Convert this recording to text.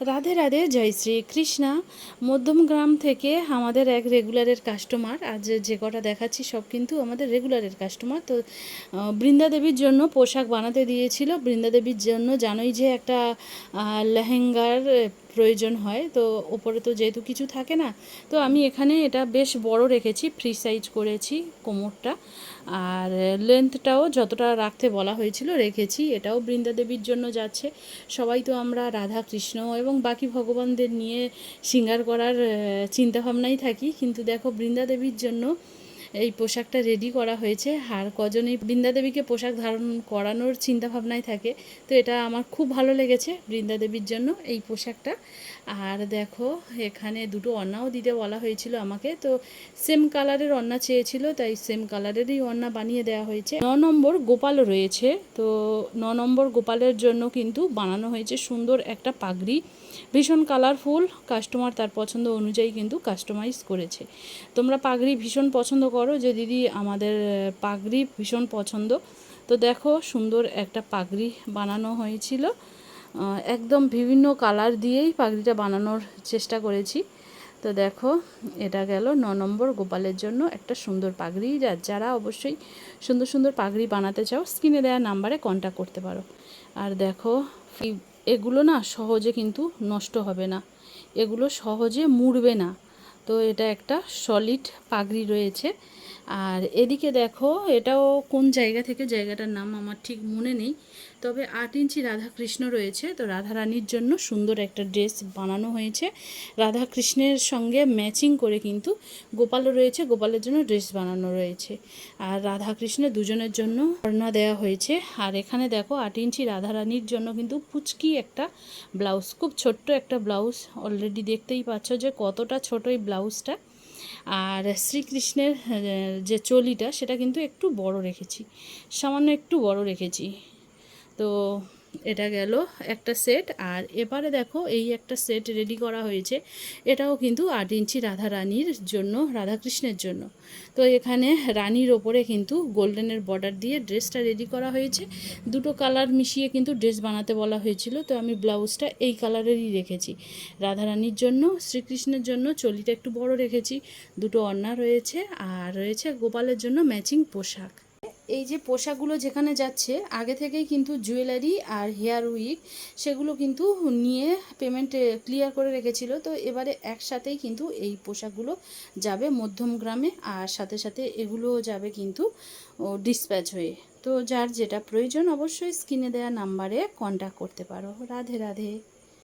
রাধে রাধে, জয় শ্রী কৃষ্ণা। মধ্যমগ্রাম থেকে আমাদের এক রেগুলারের কাস্টমার, আজ যে কটা দেখাচ্ছি সব কিন্তু আমাদের রেগুলারের কাস্টমার। তো বৃন্দা দেবীর জন্য পোশাক বানাতে দিয়েছিল। বৃন্দা দেবীর জন্য জানোই যে একটা লেহেঙ্গার প্রয়োজন হয়, তো ওপরে তো যেহেতু কিছু থাকে না, তো আমি এখানে এটা বেশ বড় রেখেছি, ফ্রি সাইজ করেছি কোমরটা, আর লেন্থটাও যতটা রাখতে বলা হয়েছিল রেখেছি। এটাও বৃন্দা দেবীর জন্য যাচ্ছে। সবাই তো আমরা রাধা কৃষ্ণ এবং বাকি ভগবানদের নিয়ে সিঙ্গার করার চিন্তাভাবনাই থাকি, কিন্তু দেখো বৃন্দা দেবীর জন্য এই পোশাকটা রেডি করা হয়েছে। আর কজনই বৃন্দা দেবীকে পোশাক ধারণ করানোর চিন্তাভাবনায় থাকে, তো এটা আমার খুব ভালো লেগেছে বৃন্দা দেবীর জন্য এই পোশাকটা। আর দেখো এখানে দুটো ওড়নাও দিতে বলা হয়েছিল আমাকে, তো সেম কালারের ওড়না চেয়েছিল, তাই সেম কালারেরই ওড়না বানিয়ে দেওয়া হয়েছে। 9 নম্বর গোপালও রয়েছে, তো 9 নম্বর গোপালের জন্য কিন্তু বানানো হয়েছে সুন্দর একটা পাগড়ি, ভীষণ কালারফুল। কাস্টমার তার পছন্দ অনুযায়ী কিন্তু কাস্টমাইজ করেছে। তোমরা পাগড়ি ভীষণ পছন্দ করো যে দিদি, আমাদের পাগড়ি ভীষণ পছন্দ। তো দেখো সুন্দর একটা পাগড়ি বানানো হয়েছিল, একদম বিভিন্ন কালার দিয়েই পাগড়িটা বানানোর চেষ্টা করেছি। তো দেখো এটা গেল 9 নম্বর গোপালের জন্য একটা সুন্দর পাগড়ি। যারা অবশ্যই সুন্দর সুন্দর পাগড়ি বানাতে চাও, স্ক্রিনে দেওয়া নাম্বারে কন্ট্যাক্ট করতে পারো। আর দেখো এগুলো না সহজে কিন্তু নষ্ট হবে না, এগুলো সহজে মুড়বে না। তো এটা একটা সলিড পাগড়ি রয়েছে। আর এদিকে দেখো এটাও কোন জায়গা থেকে, জায়গাটার নাম আমার ঠিক মনে নেই, তবে 8 ইঞ্চি রাধাকৃষ্ণ রয়েছে। তো রাধারানীর জন্য সুন্দর একটা ড্রেস বানানো হয়েছে, রাধাকৃষ্ণের সঙ্গে ম্যাচিং করে কিন্তু গোপালও রয়েছে, গোপালের জন্য ড্রেস বানানো রয়েছে। আর রাধাকৃষ্ণ দুজনের জন্য ওড়না দেওয়া হয়েছে। আর এখানে দেখো 8 ইঞ্চি রাধারানীর জন্য কিন্তু পুচকি একটা ব্লাউজ, খুব ছোট্ট একটা ব্লাউজ, অলরেডি দেখতেই পাচ্ছ যে কতটা ছোট এই ব্লাউজটা। আর শ্রীকৃষ্ণের যে চলিটা সেটা কিন্তু একটু বড় রেখেছি, সামান্য একটু বড় রেখেছি। তো এটা গেল একটা সেট। আর এবারে দেখো এই একটা সেট রেডি করা হয়েছে, এটাও কিন্তু 8 ইঞ্চি রাধা রানীর জন্য, রাধাকৃষ্ণের জন্য। তো এখানে রানীর ওপরে কিন্তু গোল্ডেনের বর্ডার দিয়ে ড্রেসটা রেডি করা হয়েছে। দুটো কালার মিশিয়ে কিন্তু ড্রেস বানাতে বলা হয়েছিল, তো আমি ব্লাউজটা এই কালারেরই রেখেছি রাধারানীর জন্য। শ্রীকৃষ্ণের জন্য চলিটা একটু বড় রেখেছি, দুটো ওড়না রয়েছে, আর রয়েছে গোপালের জন্য ম্যাচিং পোশাক। এই যে পোশাকগুলো যেখানে যাচ্ছে, আগে থেকেই কিন্তু জুয়েলারি আর হেয়ার উইক সেগুলো কিন্তু নিয়ে পেমেন্ট ক্লিয়ার করে রেখেছিল। তো এবারে একসাথেই কিন্তু এই পোশাকগুলো যাবে মধ্যমগ্রামে, আর সাথে সাথে এগুলোও যাবে কিন্তু ডিসপ্যাচ হয়ে। তো যার যেটা প্রয়োজন অবশ্যই স্ক্রিনে দেওয়া নাম্বারে কন্ট্যাক্ট করতে পারো। রাধে রাধে।